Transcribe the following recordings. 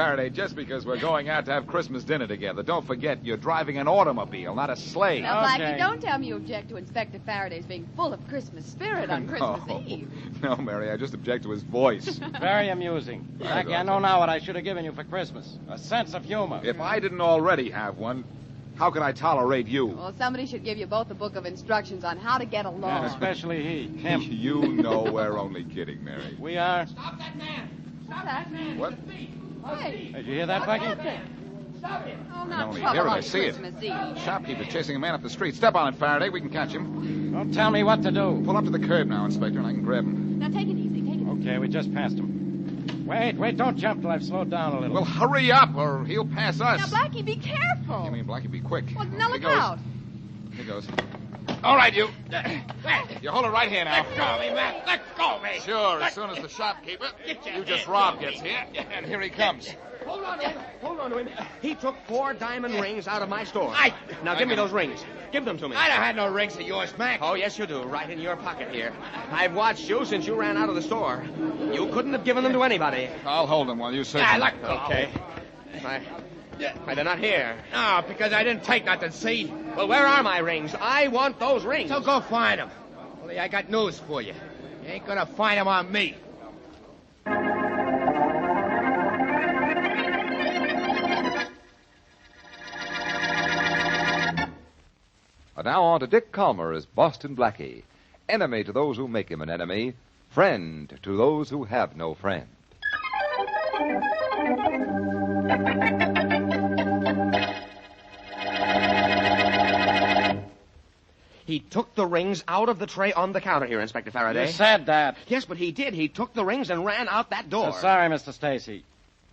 Farraday, just because we're going out to have Christmas dinner together, don't forget you're driving an automobile, not a sleigh. Now, Blackie, don't tell me you object to Inspector Faraday's being full of Christmas spirit on Christmas Eve. No, Mary, I just object to his voice. Very amusing. Blackie, I know now what I should have given you for Christmas. A sense of humor. If I didn't already have one, how could I tolerate you? Well, somebody should give you both a book of instructions on how to get along. Yeah, especially he. Him. You know we're only kidding, Mary. We are. Stop that man! Stop that man! What? Hey. Did you hear that, Blackie? Stop it! Oh, I not only trouble hear it, on I see it. Christmas Eve. Shopkeeper chasing a man up the street. Step on it, Faraday. We can catch him. Don't tell me what to do. Pull up to the curb now, Inspector, and I can grab him. Now, take it easy, take it easy. Okay, we just passed him. Wait, don't jump till I've slowed down a little. Well, hurry up, or he'll pass us. Now, Blackie, be careful. You mean Blackie, be quick. Well, now Here look goes. out. Here goes. All right, you. You hold it right here now. Let go of me, man! Let go of me! Sure, as soon as the shopkeeper you just robbed gets here, and here he comes. Hold on to him. Hold on to him. He took 4 diamond rings out of my store. Now, give me those rings. Give them to me. I don't have no rings of yours, Mac. Oh, yes, you do. Right in your pocket here. I've watched you since you ran out of the store. You couldn't have given them to anybody. I'll hold him while you search. Let go. Okay. They're not here. No, because I didn't take nothing, see? Well, where are my rings? I want those rings. So go find them. Only I got news for you. You ain't gonna find them on me. And now on to Dick Calmer as Boston Blackie. Enemy to those who make him an enemy. Friend to those who have no friend. He took the rings out of the tray on the counter here, Inspector Farraday. You said that. Yes, but he did. He took the rings and ran out that door. Sorry, Mr. Stacy.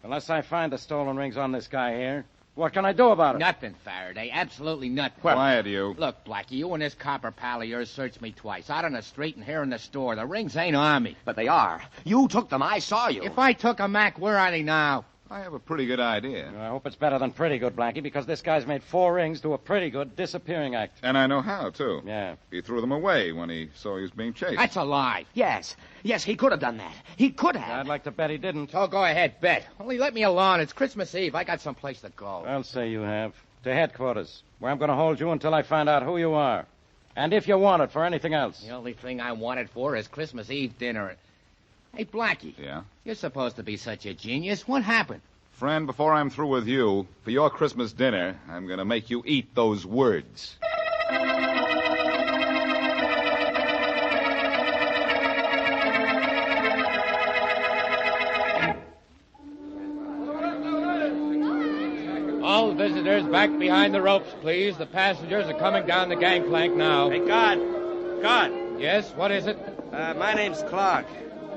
Unless I find the stolen rings on this guy here, what can I do about it? Nothing, Faraday. Absolutely nothing. Quiet, you. Look, Blackie, you and this copper pal of yours searched me twice. Out on the street and here in the store. The rings ain't on me. But they are. You took them. I saw you. If I took a Mac, where are they now? I have a pretty good idea. I hope it's better than pretty good, Blackie, because this guy's made 4 rings do a pretty good disappearing act. And I know how, too. Yeah. He threw them away when he saw he was being chased. That's a lie. Yes, he could have done that. He could have. I'd like to bet he didn't. So go ahead, bet. Only let me alone. It's Christmas Eve. I got someplace to go. I'll say you have. To headquarters, where I'm going to hold you until I find out who you are. And if you want it for anything else. The only thing I wanted for is Christmas Eve dinner. Hey, Blackie. Yeah? You're supposed to be such a genius. What happened? Friend, before I'm through with you, for your Christmas dinner, I'm going to make you eat those words. All visitors back behind the ropes, please. The passengers are coming down the gangplank now. Hey, guard. Yes, what is it? My name's Clark.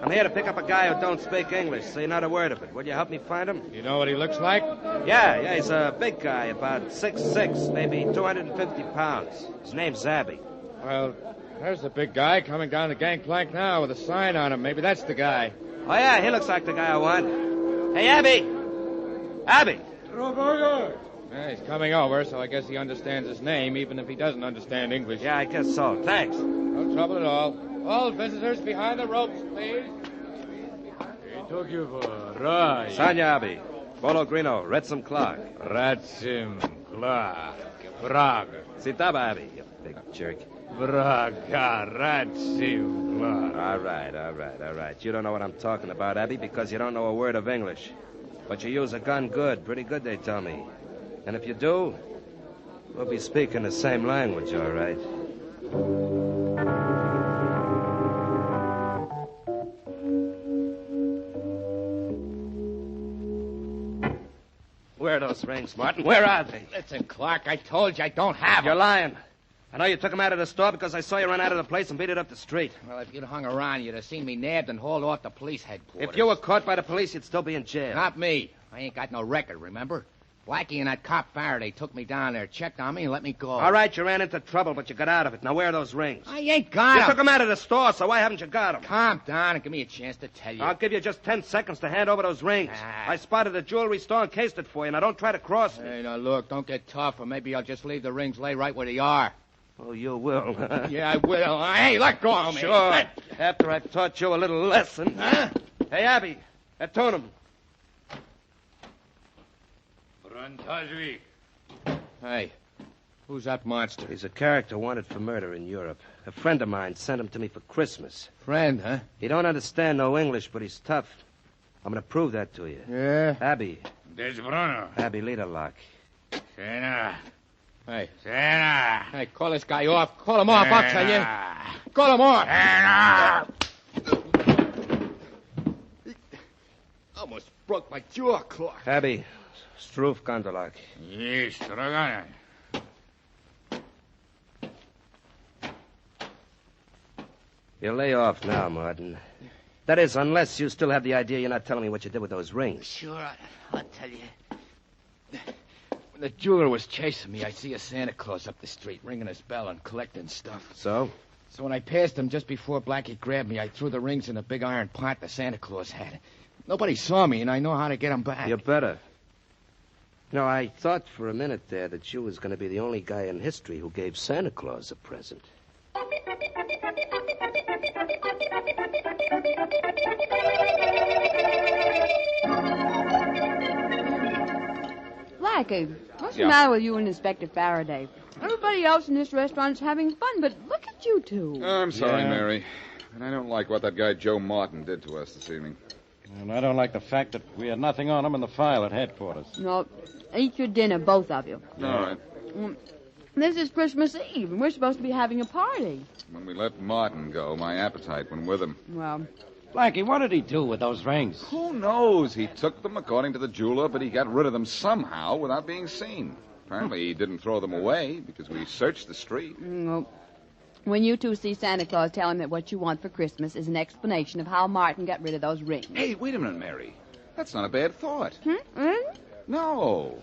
I'm here to pick up a guy who don't speak English, say not a word of it. Would you help me find him? You know what he looks like? Yeah, he's a big guy, about 6'6", maybe 250 pounds. His name's Abby. Well, there's the big guy coming down the gangplank now with a sign on him. Maybe that's the guy. Oh, yeah, he looks like the guy I want. Hey, Abby! Abby! Yeah, he's coming over, so I guess he understands his name, even if he doesn't understand English. Yeah, I guess so. Thanks. No trouble at all. All visitors behind the ropes, please. Sanya Abby. Bolo Grino. Retsim Clark. Ratsim Clark. Braga. Sitaba Abby, you big jerk. Braga. Ratsim Clark. All right. You don't know what I'm talking about, Abby, because you don't know a word of English. But you use a gun good. Pretty good, they tell me. And if you do, we'll be speaking the same language, all right? Where are those rings, Martin? Where are they? Listen, Clark, I told you I don't have You're them. lying. I know you took them out of the store because I saw you run out of the place and beat it up the street. Well, if you'd hung around, you'd have seen me nabbed and hauled off to police headquarters. If you were caught by the police, you'd still be in jail. Not me. I ain't got no record, remember? Blackie and that cop Farraday took me down there, checked on me, and let me go. All right, you ran into trouble, but you got out of it. Now, where are those rings? I ain't got You them. took them out of the store, so why haven't you got them? Calm down and give me a chance to tell you. I'll give you just 10 seconds to hand over those rings. Ah. I spotted a jewelry store and cased it for you. Now, don't try to cross me. Hey, now, look, don't get tough, or maybe I'll just leave the rings lay right where they are. Oh, you will. Yeah, I will. Hey, let go of me. Sure. After I've taught you a little lesson. Huh? Hey, Abby. Atonum. Hey, who's that monster? He's a character wanted for murder in Europe. A friend of mine sent him to me for Christmas. Friend, huh? He don't understand no English, but he's tough. I'm going to prove that to you. Yeah? Abby. Des Bruno. Abby, lead a lock. Sena. Hey. Sena. Hey, call this guy off. Call him off, I'll tell you. Call him off. Almost broke my jaw, Clark. Abby, Stroof Gondalak. Yes, Dragana. You lay off now, Martin. That is, unless you still have the idea you're not telling me what you did with those rings. Sure, I'll tell you. When the jeweler was chasing me, I see a Santa Claus up the street ringing his bell and collecting stuff. So? So when I passed him just before Blackie grabbed me, I threw the rings in a big iron pot the Santa Claus had. Nobody saw me, and I know how to get them back. You better. No, I thought for a minute there that you was going to be the only guy in history who gave Santa Claus a present. Blackie, what's the matter with you and Inspector Farraday? Everybody else in this restaurant's having fun, but look at you two. I'm sorry, Mary. And I don't like what that guy Joe Martin did to us this evening. And I don't like the fact that we had nothing on him in the file at headquarters. No, eat your dinner, both of you. All right. This is Christmas Eve, and we're supposed to be having a party. When we let Martin go, my appetite went with him. Well, Blackie, what did he do with those rings? Who knows? He took them according to the jeweler, but he got rid of them somehow without being seen. Apparently he didn't throw them away because we searched the street. no. When you two see Santa Claus, tell him that what you want for Christmas is an explanation of how Martin got rid of those rings. Hey, wait a minute, Mary. That's not a bad thought. Really? No.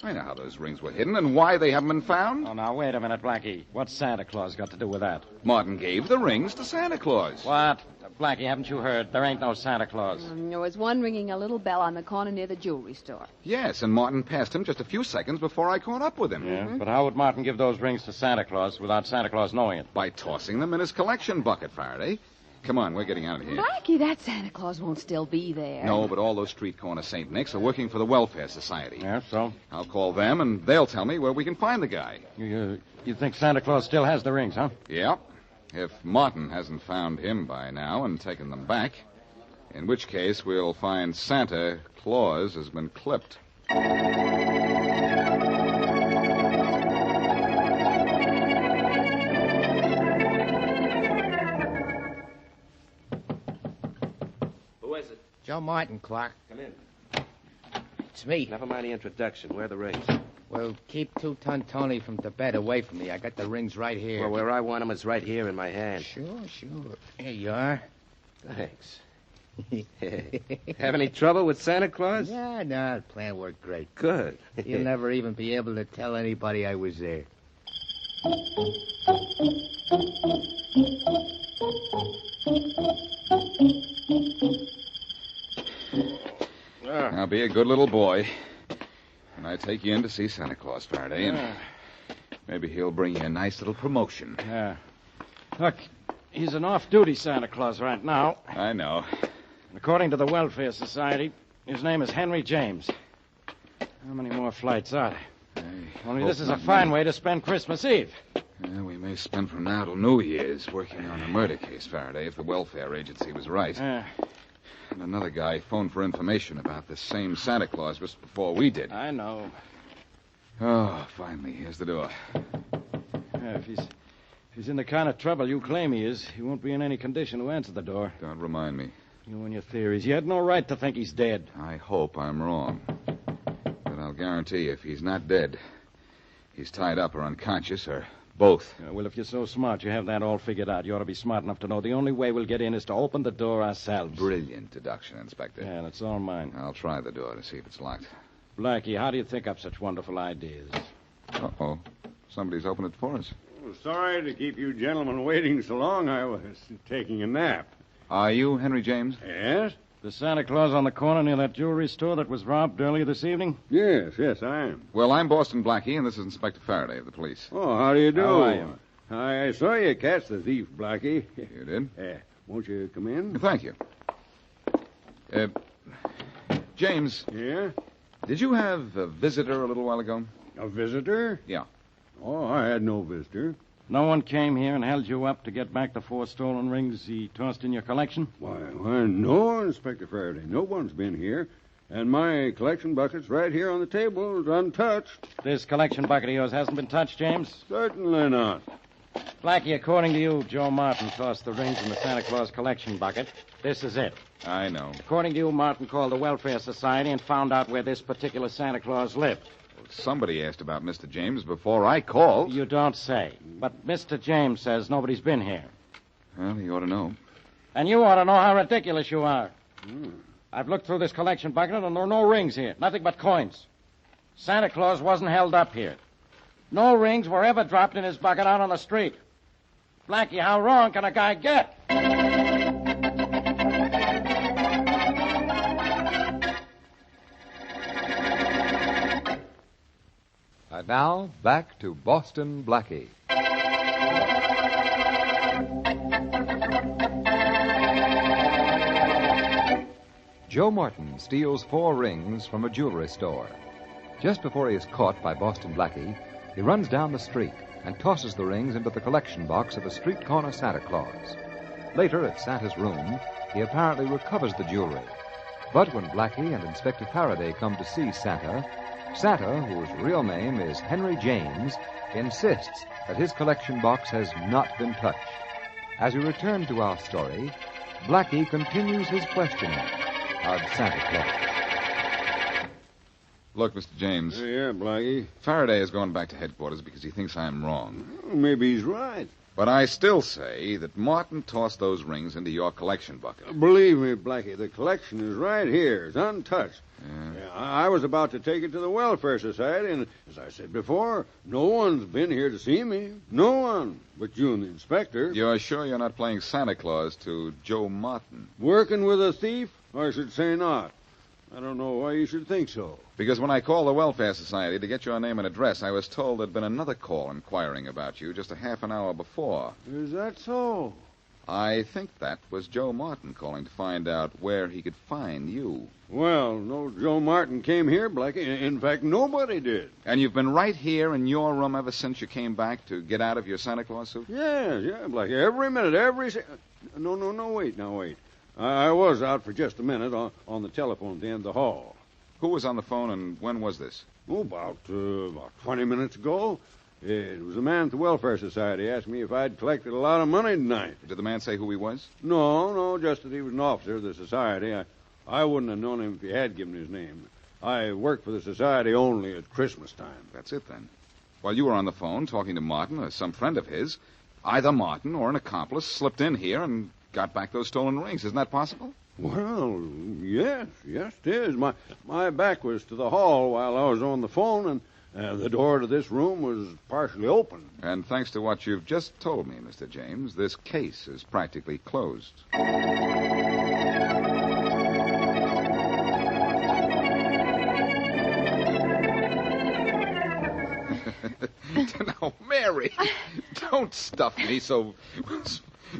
I know how those rings were hidden and why they haven't been found. Oh, now, wait a minute, Blackie. What's Santa Claus got to do with that? Martin gave the rings to Santa Claus. What? Blackie, haven't you heard? There ain't no Santa Claus. There was one ringing a little bell on the corner near the jewelry store. Yes, and Martin passed him just a few seconds before I caught up with him. Yeah, but how would Martin give those rings to Santa Claus without Santa Claus knowing it? By tossing them in his collection bucket, Faraday. Come on, we're getting out of here. Blackie, that Santa Claus won't still be there. No, but all those street corner St. Nick's are working for the Welfare Society. Yeah, so? I'll call them, and they'll tell me where we can find the guy. You think Santa Claus still has the rings, huh? Yeah. If Martin hasn't found him by now and taken them back, in which case we'll find Santa Claus has been clipped. Who is it? Joe Martin, Clark. Come in. It's me. Never mind the introduction. Where are the rings? Well, keep Two-Ton Tony from Tibet away from me. I got the rings right here. Well, where I want them is right here in my hand. Sure. Here you are. Thanks. Have any trouble with Santa Claus? Yeah, no, the plan worked great. Good. You'll never even be able to tell anybody I was there. Now be a good little boy. And I take you in to see Santa Claus, Faraday, and maybe he'll bring you a nice little promotion. Yeah. Look, he's an off-duty Santa Claus right now. I know. According to the Welfare Society, his name is Henry James. How many more flights are there? Only this is a fine way to spend Christmas Eve. Yeah, we may spend from now till New Year's working on a murder case, Faraday, if the welfare agency was right. Yeah. And another guy phoned for information about this same Santa Claus just before we did. I know. Oh, finally, here's the door. Yeah, if he's in the kind of trouble you claim he is, he won't be in any condition to answer the door. Don't remind me. You and your theories. You had no right to think he's dead. I hope I'm wrong. But I'll guarantee you, if he's not dead, he's tied up or unconscious or both. Yeah, well, if you're so smart, you have that all figured out. You ought to be smart enough to know the only way we'll get in is to open the door ourselves. Brilliant deduction, Inspector. Yeah, that's all mine. I'll try the door to see if it's locked. Blackie, how do you think up such wonderful ideas? Uh-oh. Somebody's opened it for us. Oh, sorry to keep you gentlemen waiting so long. I was taking a nap. Are you Henry James? Yes? The Santa Claus on the corner near that jewelry store that was robbed earlier this evening? Yes, I am. Well, I'm Boston Blackie, and this is Inspector Farraday of the police. Oh, how do you do? How are you? I saw you catch the thief, Blackie. You did? Won't you come in? Thank you. James, Yeah? Did you have a visitor a little while ago? A visitor? Yeah. Oh, I had no visitor. No one came here and held you up to get back the 4 stolen rings he tossed in your collection? Why, no, Inspector Farraday. No one's been here. And my collection bucket's right here on the table, untouched. This collection bucket of yours hasn't been touched, James? Certainly not. Blackie, according to you, Joe Martin tossed the rings in the Santa Claus collection bucket. This is it. I know. According to you, Martin called the Welfare Society and found out where this particular Santa Claus lived. Well, somebody asked about Mr. James before I called. You don't say. But Mr. James says nobody's been here. Well, he ought to know. And you ought to know how ridiculous you are. I've looked through this collection bucket and there are no rings here. Nothing but coins. Santa Claus wasn't held up here. No rings were ever dropped in his bucket out on the street. Blackie, how wrong can a guy get? And now, back to Boston Blackie. Joe Martin steals 4 rings from a jewelry store. Just before he is caught by Boston Blackie, he runs down the street and tosses the rings into the collection box of a street corner Santa Claus. Later, at Santa's room, he apparently recovers the jewelry. But when Blackie and Inspector Farraday come to see Santa, Santa, whose real name is Henry James, insists that his collection box has not been touched. As we return to our story, Blackie continues his questioning of Santa Claus. Look, Mr. James. Yeah, Blackie. Faraday is going back to headquarters because he thinks I'm wrong. Well, maybe he's right. But I still say that Martin tossed those rings into your collection bucket. Believe me, Blackie, the collection is right here. It's untouched. Yeah. I was about to take it to the Welfare Society, and as I said before, no one's been here to see me. No one. But you and the inspector. You're sure you're not playing Santa Claus to Joe Martin? Working with a thief? I should say not. I don't know why you should think so. Because when I called the Welfare Society to get your name and address, I was told there'd been another call inquiring about you just a half an hour before. Is that so? I think that was Joe Martin calling to find out where he could find you. Well, no Joe Martin came here, Blackie. In fact, nobody did. And you've been right here in your room ever since you came back to get out of your Santa Claus suit? Yeah, Blackie. Every minute, No, wait. I was out for just a minute on the telephone at the end of the hall. Who was on the phone and when was this? Oh, about 20 minutes ago. It was a man at the Welfare Society asked me if I'd collected a lot of money tonight. Did the man say who he was? No, just that he was an officer of the society. I wouldn't have known him if he had given his name. I work for the society only at Christmas time. That's it, then. While you were on the phone talking to Martin or some friend of his, either Martin or an accomplice slipped in here and got back those stolen rings. Isn't that possible? Well, yes, it is. My back was to the hall while I was on the phone, and the door to this room was partially open. And thanks to what you've just told me, Mr. James, this case is practically closed. Now, Mary, don't stuff me so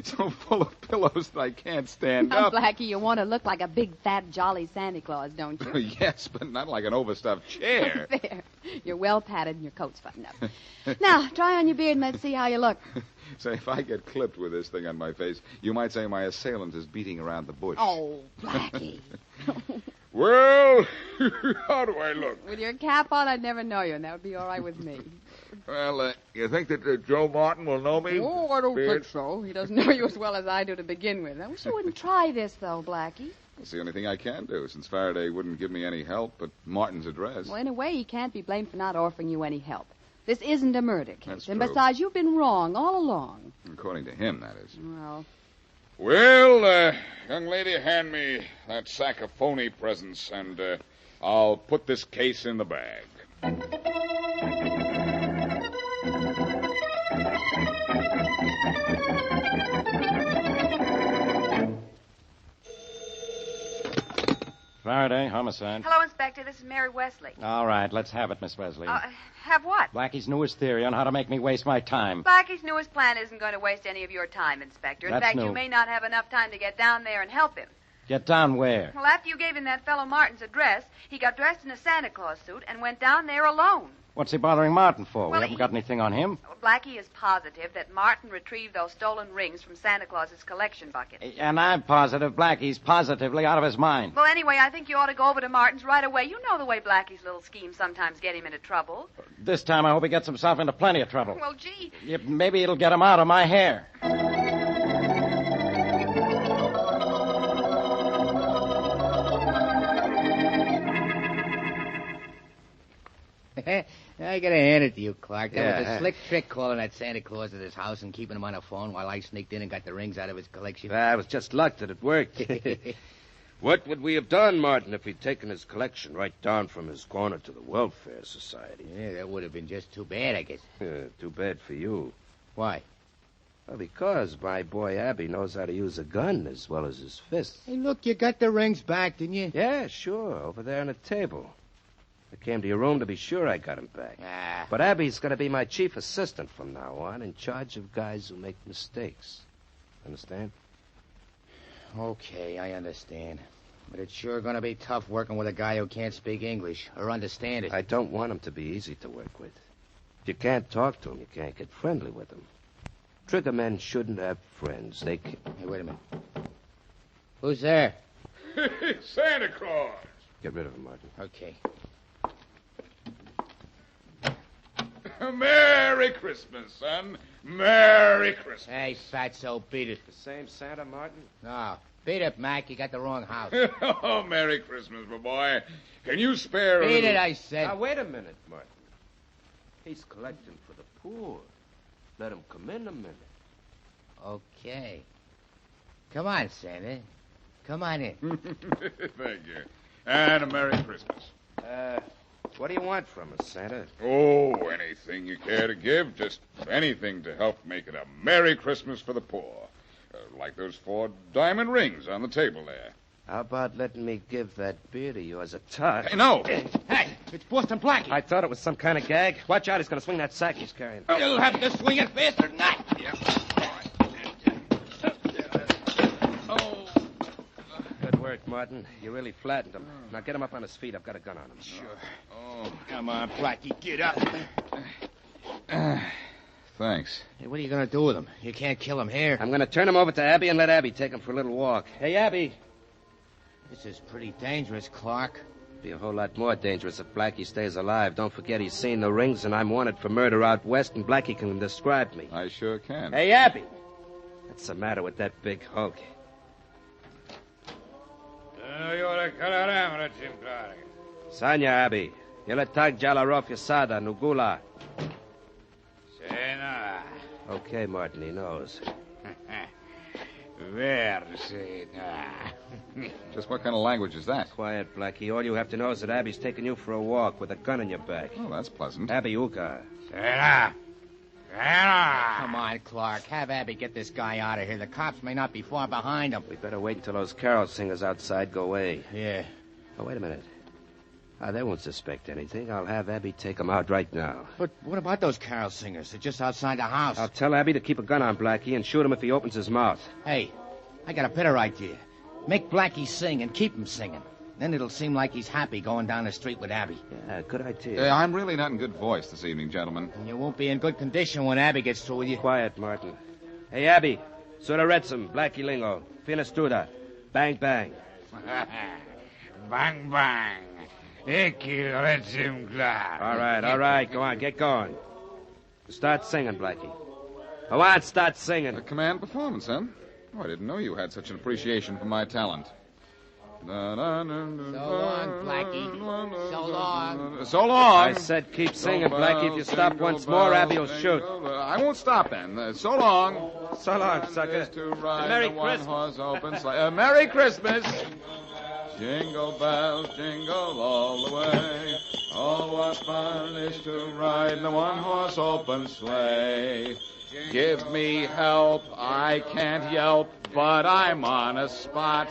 full of pillows that I can't stand up. Blackie, you want to look like a big, fat, jolly Santa Claus, don't you? Yes, but not like an overstuffed chair. There. You're well padded and your coat's buttoned up. Now, try on your beard and let's see how you look. Say, if I get clipped with this thing on my face, you might say my assailant is beating around the bush. Oh, Blackie. Well, how do I look? With your cap on, I'd never know you, and that would be all right with me. Well, you think that Joe Martin will know me? Oh, I don't think so. He doesn't know you as well as I do to begin with. I wish you wouldn't try this, though, Blackie. It's the only thing I can do, since Faraday wouldn't give me any help but Martin's address. Well, in a way, he can't be blamed for not offering you any help. This isn't a murder case. That's and true. Besides, you've been wrong all along. According to him, that is. Well, young lady, hand me that sack of phony presents, and I'll put this case in the bag. Faraday, homicide. Hello, Inspector. This is Mary Wesley. All right, let's have it, Miss Wesley. Have what? Blackie's newest theory on how to make me waste my time. Blackie's newest plan isn't going to waste any of your time, Inspector. In That's fact, new. you may not have enough time to get down there and help him. Get down where? Well, after you gave him that fellow Martin's address, he got dressed in a Santa Claus suit and went down there alone. What's he bothering Martin for? Well, we haven't got anything on him. Well, Blackie is positive that Martin retrieved those stolen rings from Santa Claus's collection bucket. And I'm positive Blackie's positively out of his mind. Well, anyway, I think you ought to go over to Martin's right away. You know the way Blackie's little schemes sometimes get him into trouble. This time I hope he gets himself into plenty of trouble. Well, gee. Maybe it'll get him out of my hair. I gotta hand it to you, Clark. That was a slick trick calling that Santa Claus at his house and keeping him on the phone while I sneaked in and got the rings out of his collection. It was just luck that it worked. What would we have done, Martin, if he'd taken his collection right down from his corner to the Welfare Society? Yeah, that would have been just too bad, I guess. Too bad for you. Why? Well, because my boy Abby knows how to use a gun as well as his fists. Hey, look, you got the rings back, didn't you? Yeah, sure, over there on the table. I came to your room to be sure I got him back. But Abby's going to be my chief assistant from now on, in charge of guys who make mistakes. Understand? Okay, I understand. But it's sure going to be tough working with a guy who can't speak English or understand it. I don't want him to be easy to work with. If you can't talk to him, you can't get friendly with him. Trigger men shouldn't have friends. They can... Hey, wait a minute. Who's there? Santa Claus. Get rid of him, Martin. Okay. Merry Christmas, son. Merry Christmas. Hey, Fatso, beat it. The same Santa, Martin? No. Beat it, Mac. You got the wrong house. Oh, Merry Christmas, my boy. Can you spare Beat it, I said. Now, wait a minute, Martin. He's collecting for the poor. Let him come in a minute. Okay. Come on, Santa. Come on in. Thank you. And a Merry Christmas. What do you want from us, Santa? Oh, anything you care to give. Just anything to help make it a Merry Christmas for the poor. Like those 4 diamond rings on the table there. How about letting me give that beer to you as a tart? Hey, no. Hey, it's Boston Blackie. I thought it was some kind of gag. Watch out, he's going to swing that sack he's carrying. You'll have to swing it faster than that. Good work, Martin. You really flattened him. Now get him up on his feet. I've got a gun on him. Sure. Oh, come on, Blackie, get up. Thanks. Hey, what are you going to do with him? You can't kill him here. I'm going to turn him over to Abby and let Abby take him for a little walk. Hey, Abby. This is pretty dangerous, Clark. Be a whole lot more dangerous if Blackie stays alive. Don't forget he's seen the rings, and I'm wanted for murder out west, and Blackie can describe me. I sure can. Hey, Abby. What's the matter with that big hunk? Sanya, Abby. Yela tag jala rof yasada, nugula. Sena. Okay, Martin, he knows. Just what kind of language is that? Quiet, Blackie. All you have to know is that Abby's taking you for a walk with a gun in your back. Oh, that's pleasant. Abby Uka. Come on, Clark. Have Abby get this guy out of here. The cops may not be far behind him. We better wait until those carol singers outside go away. Yeah. Oh, wait a minute. They won't suspect anything. I'll have Abby take them out right now. But what about those carol singers? They're just outside the house. I'll tell Abby to keep a gun on Blackie and shoot him if he opens his mouth. Hey, I got a better idea. Make Blackie sing and keep him singing. Then it'll seem like he's happy going down the street with Abby. Yeah, good idea. I'm really not in good voice this evening, gentlemen. And you won't be in good condition when Abby gets through with you. Quiet, Martin. Hey, Abby. Sura Retsum, Blackie Lingo. Finestuda. Bang, bang. Bang, bang. All right. Go on, get going. Start singing, Blackie. Go on, start singing. A command performance, huh? Oh, I didn't know you had such an appreciation for my talent. So long, Blackie. So long. So long. I said keep singing, Blackie. If you stop once more, Abby will shoot. I won't stop then. So long. So long, sucker. Merry Christmas. Merry Christmas. Jingle bells, jingle all the way. Oh, what fun it is to ride in a one-horse open sleigh. Give me help, I can't yelp, but I'm on a spot.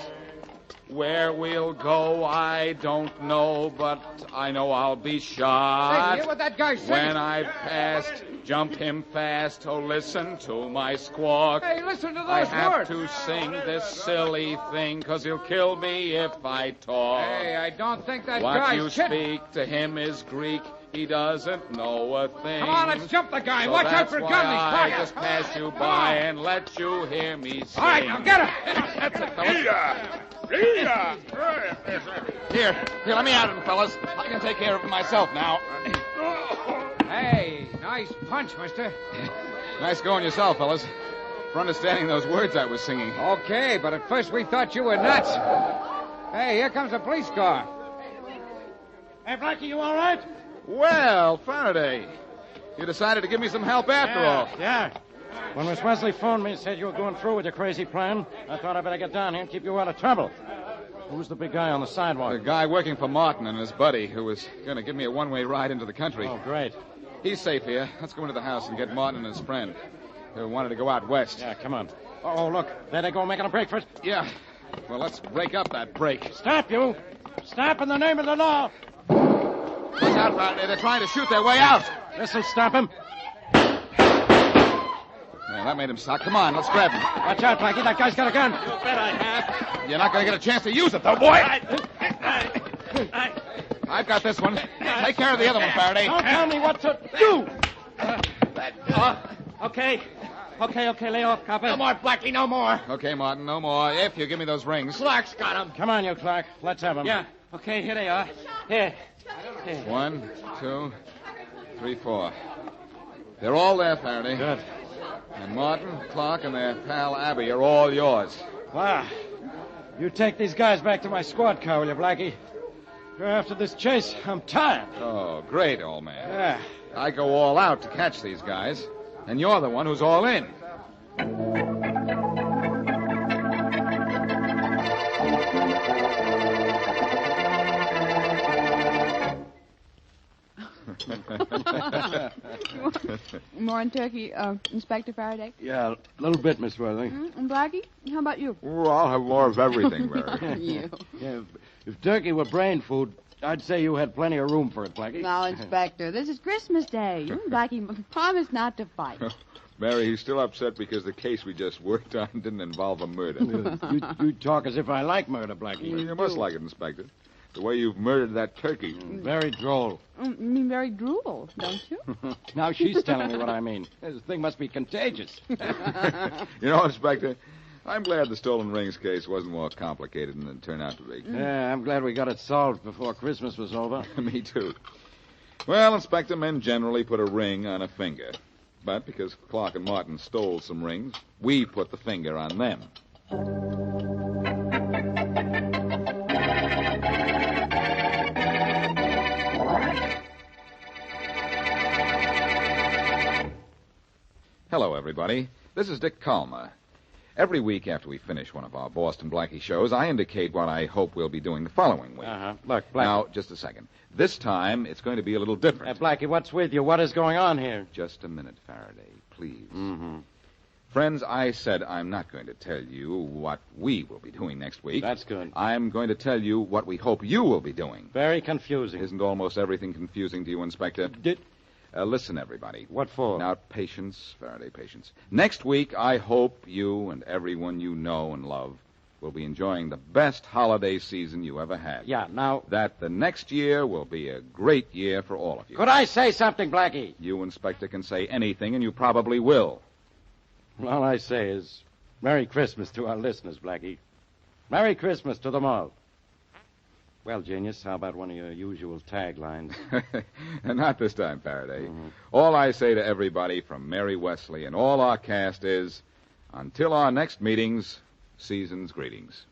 Where we'll go, I don't know, but I know I'll be shot. Hey, hear what that guy's saying? When I've passed, jump him fast. Oh, listen to my squawk. Hey, listen to those I have words. to sing this silly thing, 'cause he'll kill me if I talk. Hey, I don't think that What guy's you kidding. speak to him is Greek. He doesn't know a thing. Come on, let's jump the guy. So Watch out that's for why gun. He's I pocket. just pass you Come by on. and let you hear me sing. All right, now get him. That's it, fellas. Here, let me at him, fellas. I can take care of him myself now. Hey, nice punch, mister. Nice going yourself, fellas. For understanding those words I was singing. Okay, but at first we thought you were nuts. Hey, here comes a police car. Hey, Blackie, you all right? Well, Faraday, you decided to give me some help after all. Yeah. When Miss Wesley phoned me and said you were going through with your crazy plan, I thought I'd better get down here and keep you out of trouble. Who's the big guy on the sidewalk? The guy working for Martin and his buddy who was going to give me a one-way ride into the country. Oh, great. He's safe here. Let's go into the house and get Martin and his friend who wanted to go out west. Yeah, come on. Oh, look. There they go making a break for it. Yeah. Well, let's break up that break. Stop, you. Stop in the name of the law. Look out, Faraday. They're trying to shoot their way out. This'll stop him. Yeah, that made him stop. Come on, let's grab him. Watch out, Blackie. That guy's got a gun. You bet I have. You're not going to get a chance to use it, though, boy. I've got this one. Take care of the other one, Faraday. Don't tell me what to do. Okay. Okay, lay off, copper. No more, Blackie, no more. Okay, Martin, no more. If you give me those rings. Clark's got him. Come on, you, Clark. Let's have him. Yeah. Okay, here they are. Here. 1, 2, 3, 4. They're all there, Faraday. Good. And Martin, Clark, and their pal Abby are all yours. Wow. You take these guys back to my squad car, will you, Blackie? After this chase, I'm tired. Oh, great, old man. Yeah. I go all out to catch these guys, and you're the one who's all in. More on turkey, Inspector Farraday? Yeah, a little bit, Miss Wesley. And Blackie, how about you? Oh, I'll have more of everything, Mary. You. Yeah, if turkey were brain food, I'd say you had plenty of room for it, Blackie. Now, Inspector, this is Christmas Day. You and Blackie promised not to fight. Mary, he's still upset because the case we just worked on didn't involve a murder. You talk as if I like murder, Blackie. You must like it, Inspector. The way you've murdered that turkey. Very droll. You mean very drool, don't you? Now she's telling me what I mean. This thing must be contagious. You know, Inspector, I'm glad the stolen rings case wasn't more complicated than it turned out to be. Yeah, I'm glad we got it solved before Christmas was over. Me too. Well, Inspector, men generally put a ring on a finger. But because Clark and Martin stole some rings, we put the finger on them. Hello, everybody. This is Dick Calmer. Every week after we finish one of our Boston Blackie shows, I indicate what I hope we'll be doing the following week. Look, Blackie. Now, just a second. This time, it's going to be a little different. Blackie, what's with you? What is going on here? Just a minute, Faraday, please. Mm-hmm. Friends, I said I'm not going to tell you what we will be doing next week. That's good. I'm going to tell you what we hope you will be doing. Very confusing. Isn't almost everything confusing to you, Inspector? Listen, everybody. What for? Now, patience, Faraday, patience. Next week, I hope you and everyone you know and love will be enjoying the best holiday season you ever had. Yeah, now... That the next year will be a great year for all of you. Could I say something, Blackie? You, Inspector, can say anything, and you probably will. All I say is Merry Christmas to our listeners, Blackie. Merry Christmas to them all. Well, Genius, how about one of your usual taglines? Not this time, Faraday. Mm-hmm. All I say to everybody from Mary Wesley and all our cast is, until our next meetings, season's greetings.